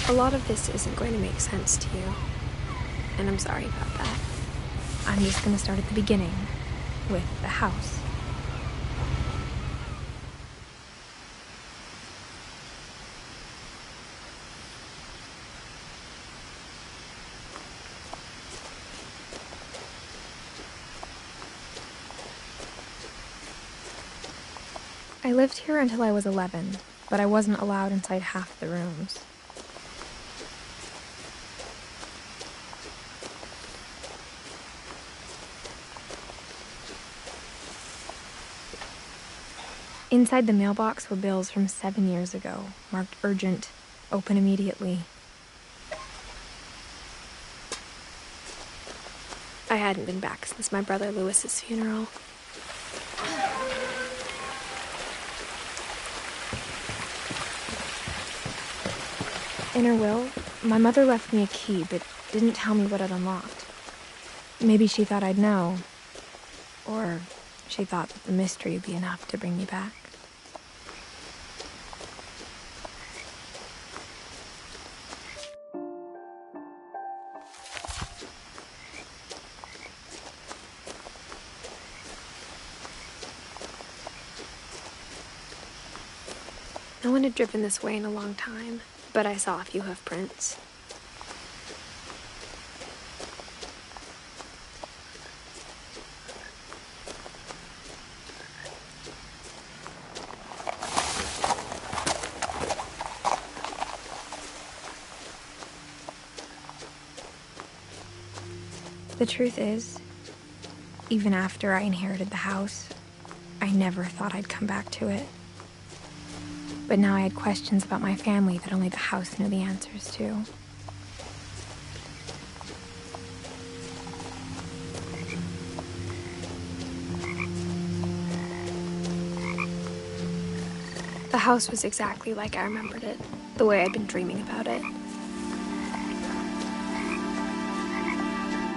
A lot of this isn't going to make sense to you, and I'm sorry about that. I'm just gonna start at the beginning, with the house. I lived here until I was 11, but I wasn't allowed inside half the rooms. Inside the mailbox were bills from 7 years ago, marked urgent, open immediately. I hadn't been back since my brother Lewis's funeral. In her will, my mother left me a key, but didn't tell me what it unlocked. Maybe she thought I'd know. Or she thought that the mystery would be enough to bring me back. No one had driven this way in a long time, but I saw a few hoof prints. The truth is, even after I inherited the house, I never thought I'd come back to it. But now I had questions about my family that only the house knew the answers to. The house was exactly like I remembered it, the way I'd been dreaming about it.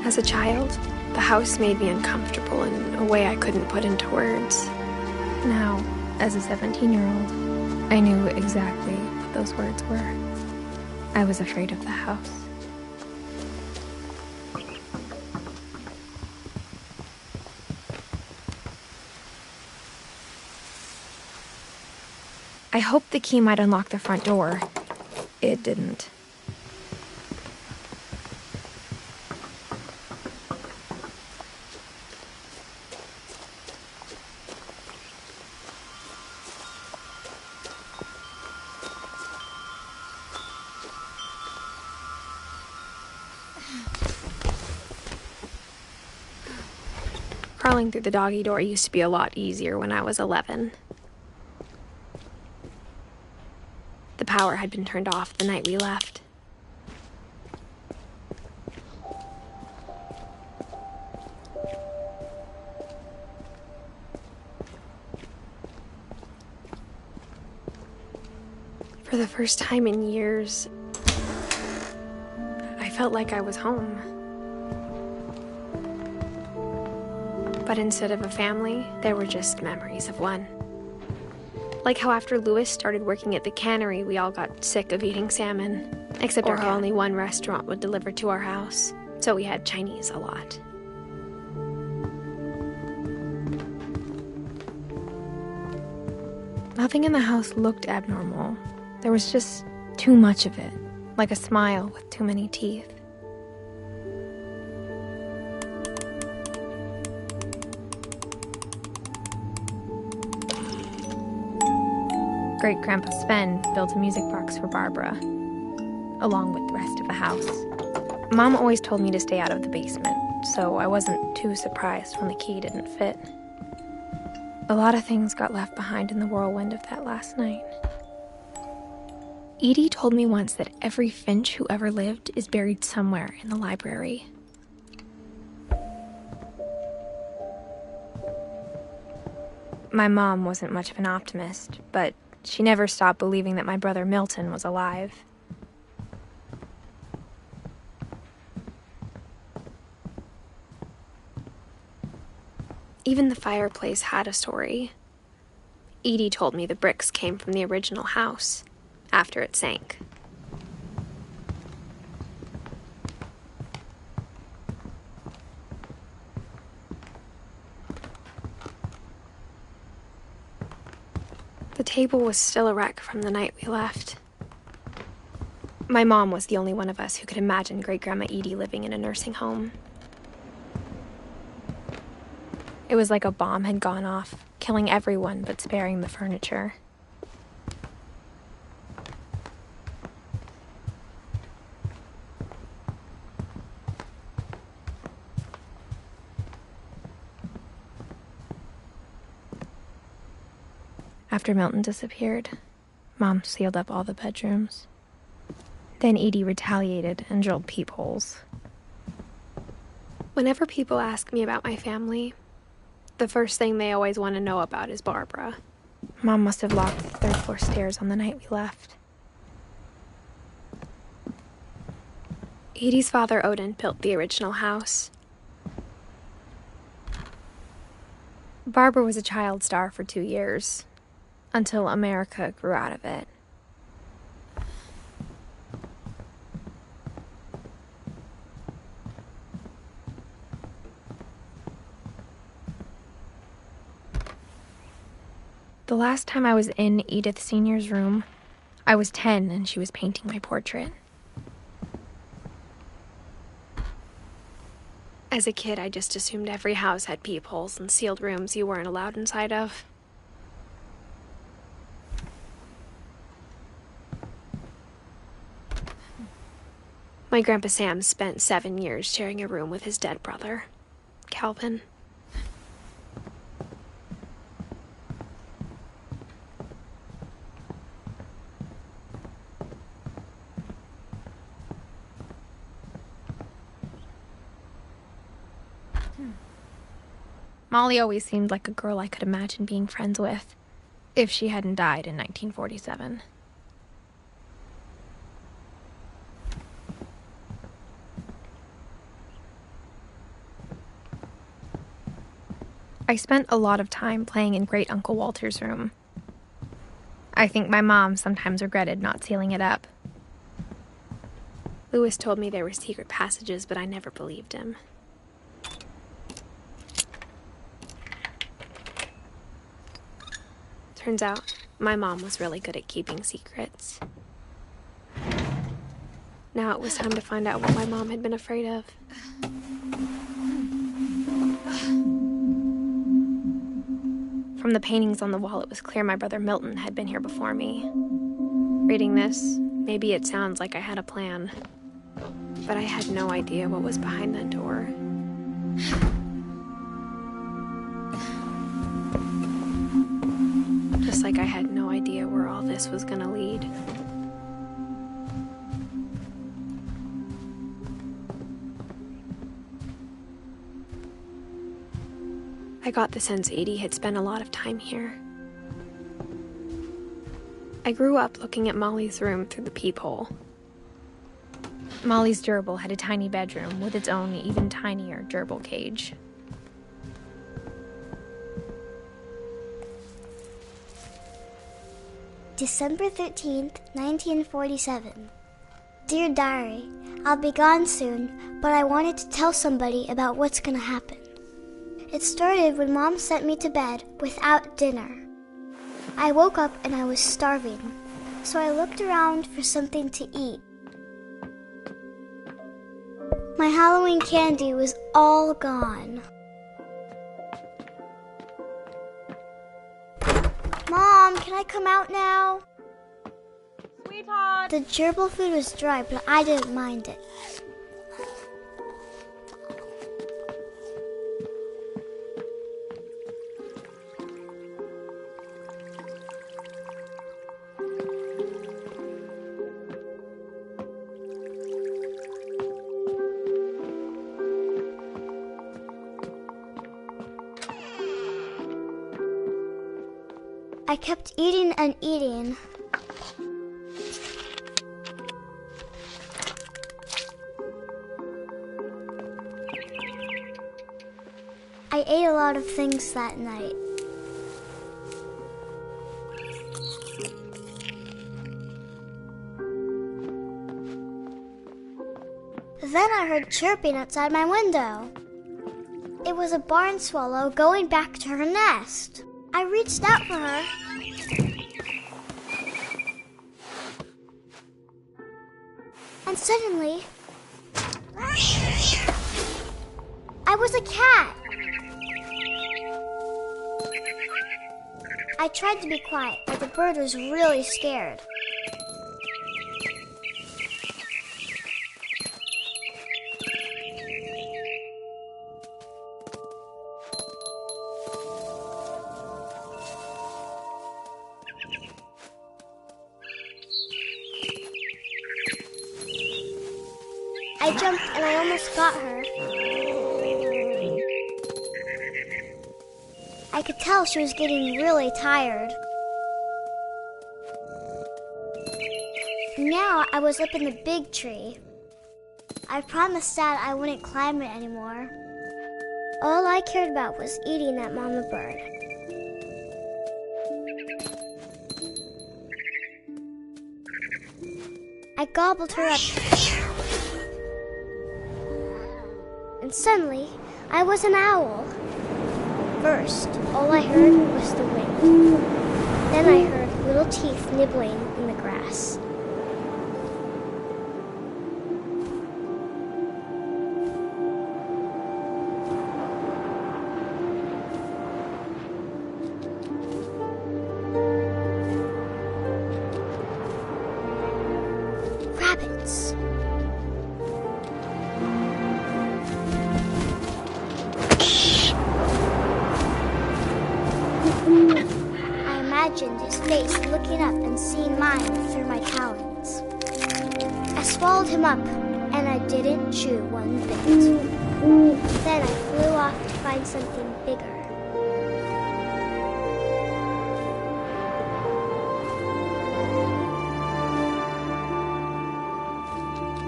As a child, the house made me uncomfortable in a way I couldn't put into words. Now, as a 17-year-old, I knew exactly what those words were. I was afraid of the house. I hoped the key might unlock the front door. It didn't. Crawling through the doggy door used to be a lot easier when I was 11. The power had been turned off the night we left. For the first time in years, I felt like I was home. But instead of a family, there were just memories of one. Like how after Lewis started working at the cannery, we all got sick of eating salmon. Except how only one restaurant would deliver to our house, so we had Chinese a lot. Nothing in the house looked abnormal. There was just too much of it, like a smile with too many teeth. Great-Grandpa Sven built a music box for Barbara, along with the rest of the house. Mom always told me to stay out of the basement, so I wasn't too surprised when the key didn't fit. A lot of things got left behind in the whirlwind of that last night. Edie told me once that every Finch who ever lived is buried somewhere in the library. My mom wasn't much of an optimist, but she never stopped believing that my brother Milton was alive. Even the fireplace had a story. Edie told me the bricks came from the original house, after it sank. The table was still a wreck from the night we left. My mom was the only one of us who could imagine Great-Grandma Edie living in a nursing home. It was like a bomb had gone off, killing everyone but sparing the furniture. After Milton disappeared, Mom sealed up all the bedrooms. Then Edie retaliated and drilled peepholes. Whenever people ask me about my family, the first thing they always want to know about is Barbara. Mom must have locked the third-floor stairs on the night we left. Edie's father, Odin, built the original house. Barbara was a child star for 2 years, until America grew out of it. The last time I was in Edith Sr.'s room, I was 10 and she was painting my portrait. As a kid, I just assumed every house had peepholes and sealed rooms you weren't allowed inside of. My Grandpa Sam spent 7 years sharing a room with his dead brother, Calvin. Molly always seemed like a girl I could imagine being friends with, if she hadn't died in 1947. I spent a lot of time playing in Great Uncle Walter's room. I think my mom sometimes regretted not sealing it up. Lewis told me there were secret passages, but I never believed him. Turns out, my mom was really good at keeping secrets. Now it was time to find out what my mom had been afraid of. From the paintings on the wall, it was clear my brother Milton had been here before me. Reading this, maybe it sounds like I had a plan, but I had no idea what was behind that door. Just like I had no idea where all this was gonna lead. I got the sense Edie had spent a lot of time here. I grew up looking at Molly's room through the peephole. Molly's gerbil had a tiny bedroom with its own even tinier gerbil cage. December 13th, 1947. Dear Diary, I'll be gone soon, but I wanted to tell somebody about what's gonna happen. It started when Mom sent me to bed without dinner. I woke up and I was starving, so I looked around for something to eat. My Halloween candy was all gone. Mom, can I come out now? Sweetheart! The gerbil food was dry, but I didn't mind it. I kept eating and eating. I ate a lot of things that night. Then I heard chirping outside my window. It was a barn swallow going back to her nest. I reached out for her, And suddenly, I was a cat. I tried to be quiet, but the bird was really scared. I jumped and I almost got her. I could tell she was getting really tired. Now I was up in the big tree. I promised Dad I wouldn't climb it anymore. All I cared about was eating that mama bird. I gobbled her up. And suddenly, I was an owl. First, all I heard was the wind. Then I heard little teeth nibbling in the grass. Rabbits. I imagined his face looking up and seeing mine through my talons. I swallowed him up, and I didn't chew one bit. Then I flew off to find something bigger.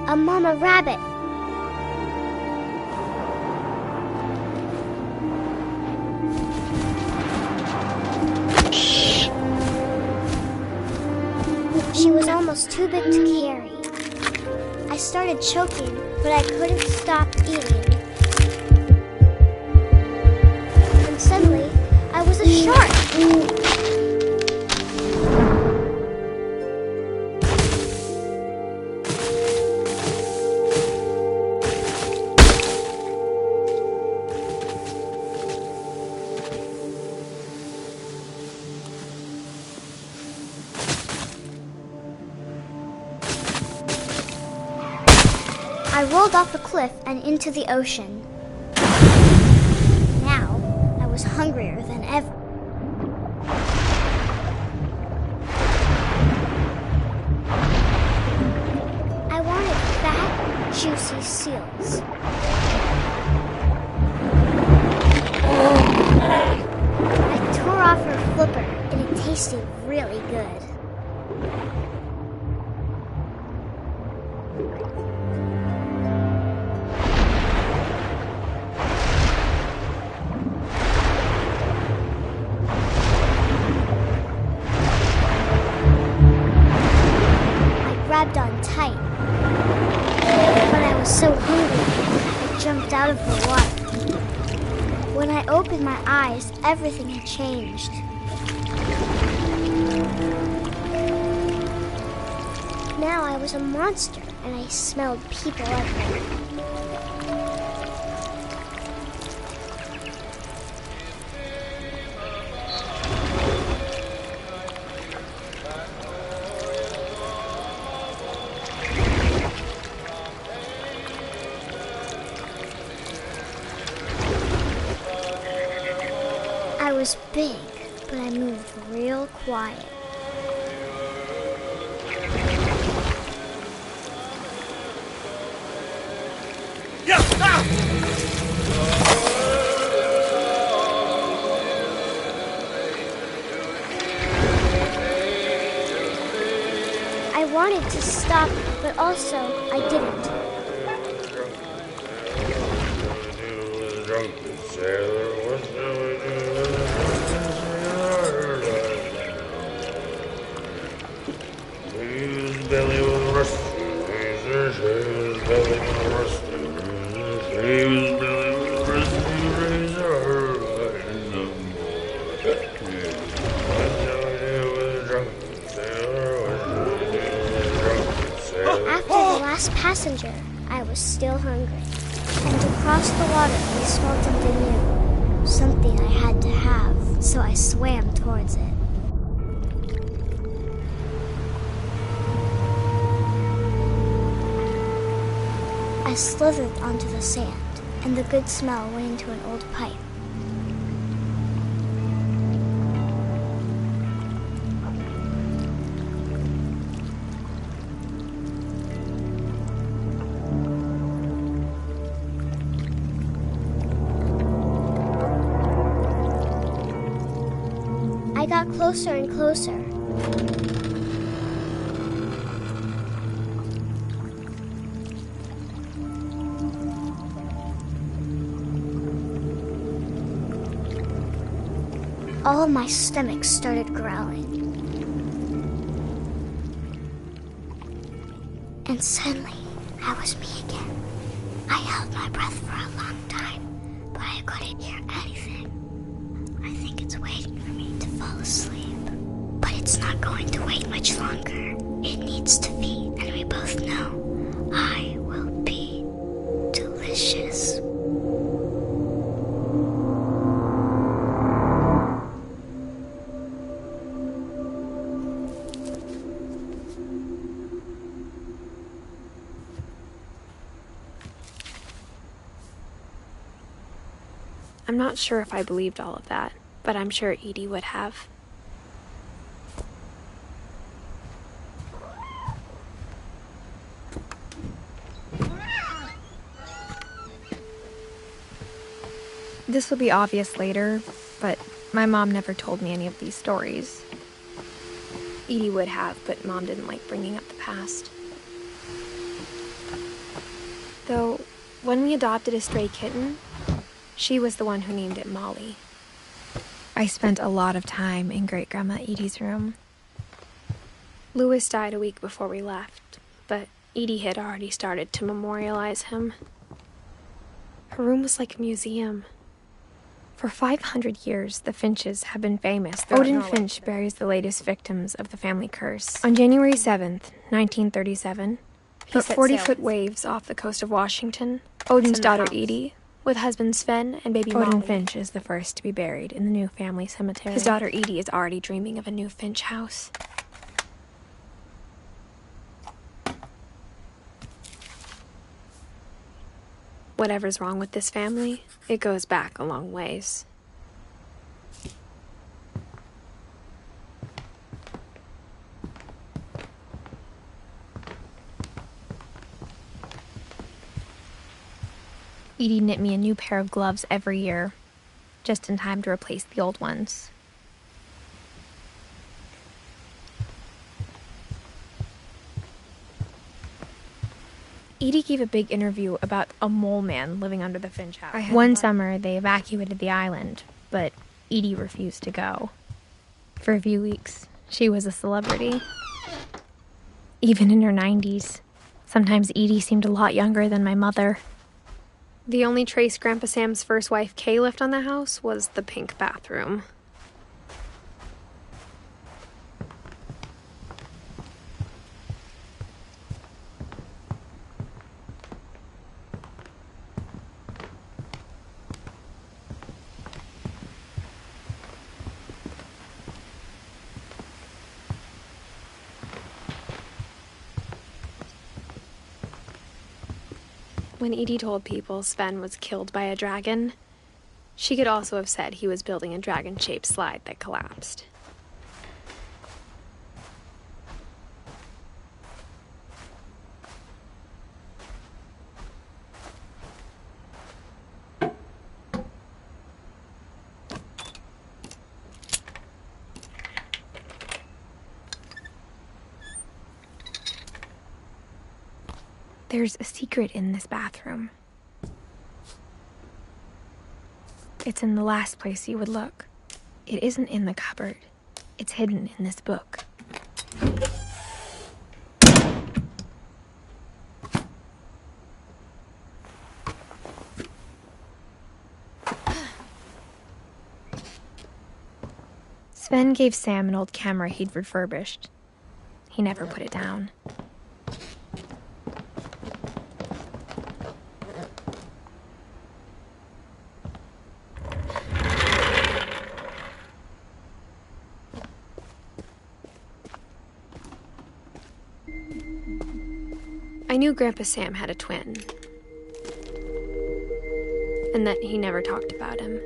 A mama rabbit. She was almost too big to carry. I started choking, but I couldn't stop eating. And suddenly, I was a shark. I rolled off the cliff and into the ocean. Now, I was hungrier than ever. I wanted fat, juicy seals. I tore off her flipper, and it tasted really good. Grabbed on tight, but I was so hungry I jumped out of the water. When I opened my eyes, everything had changed. Now I was a monster, and I smelled people everywhere. I was big, but I moved real quiet. I wanted to stop, but also I didn't. After the last passenger, I was still hungry. And across the water, we smelled something new. Something I had to have, so I swam towards it. I slithered onto the sand, and the good smell went into an old pipe. I got closer and closer. All of my stomach started growling. And suddenly, I was me again. I held my breath for a long time, but I couldn't hear anything. I think it's waiting for me to fall asleep. But it's not going to wait much longer. It needs to feed, and we both know I will be delicious. I'm not sure if I believed all of that, but I'm sure Edie would have. This will be obvious later, but my mom never told me any of these stories. Edie would have, but Mom didn't like bringing up the past. Though, when we adopted a stray kitten, she was the one who named it Molly. I spent a lot of time in Great-Grandma Edie's room. Louis died a week before we left, but Edie had already started to memorialize him. Her room was like a museum. For 500 years, the Finches have been famous. Odin Finch buries the latest victims of the family curse. On January 7th, 1937, he set 40-foot waves off the coast of Washington. Odin's daughter Edie, with husband Sven and baby Odin Molly. Finch is the first to be buried in the new family cemetery. His daughter Edie is already dreaming of a new Finch house. Whatever's wrong with this family, it goes back a long ways. Edie knit me a new pair of gloves every year, just in time to replace the old ones. Edie gave a big interview about a mole man living under the Finch house. One summer, they evacuated the island, but Edie refused to go. For a few weeks, she was a celebrity. Even in her 90s, sometimes Edie seemed a lot younger than my mother. The only trace Grandpa Sam's first wife, Kay, left on the house was the pink bathroom. When Edie told people Sven was killed by a dragon, she could also have said he was building a dragon-shaped slide that collapsed. There's a secret in this bathroom. It's in the last place you would look. It isn't in the cupboard. It's hidden in this book. Sven gave Sam an old camera he'd refurbished. He never put it down. knew Grandpa Sam had a twin, and that he never talked about him.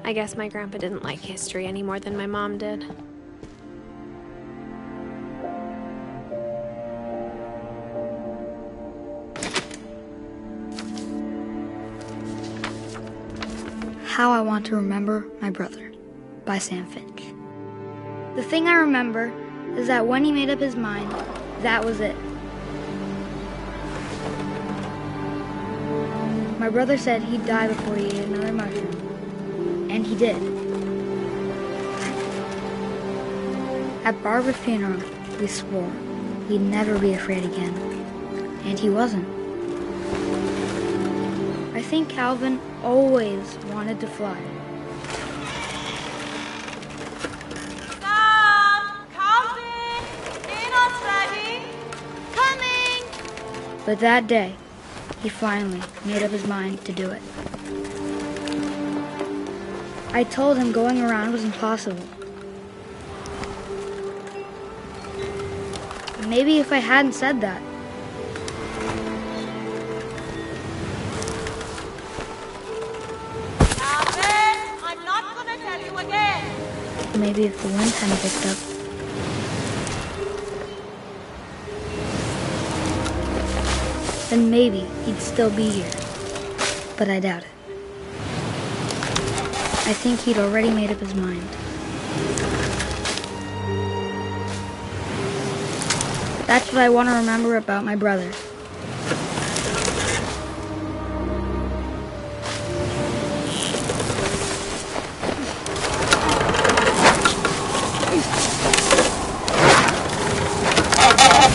I guess my grandpa didn't like history any more than my mom did. How I Want to Remember My Brother by Sam Finch. The thing I remember is that when he made up his mind, that was it. My brother said he'd die before he ate another mushroom. And he did. At Barbara's funeral, we swore he'd never be afraid again. And he wasn't. I think Calvin always wanted to fly. Sam! Calvin! Dinner's ready! Coming! But that day, he finally made up his mind to do it. I told him going around was impossible. Maybe if I hadn't said that. Calvin, I'm not gonna tell you again. Maybe if the wind hadn't picked up. Then maybe he'd still be here. But I doubt it. I think he'd already made up his mind. That's what I want to remember about my brother.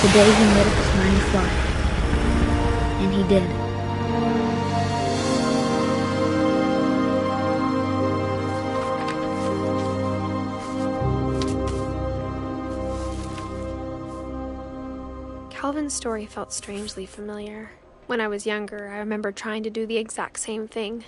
The day he made up his mind to fly. And he did. Calvin's story felt strangely familiar. When I was younger, I remember trying to do the exact same thing.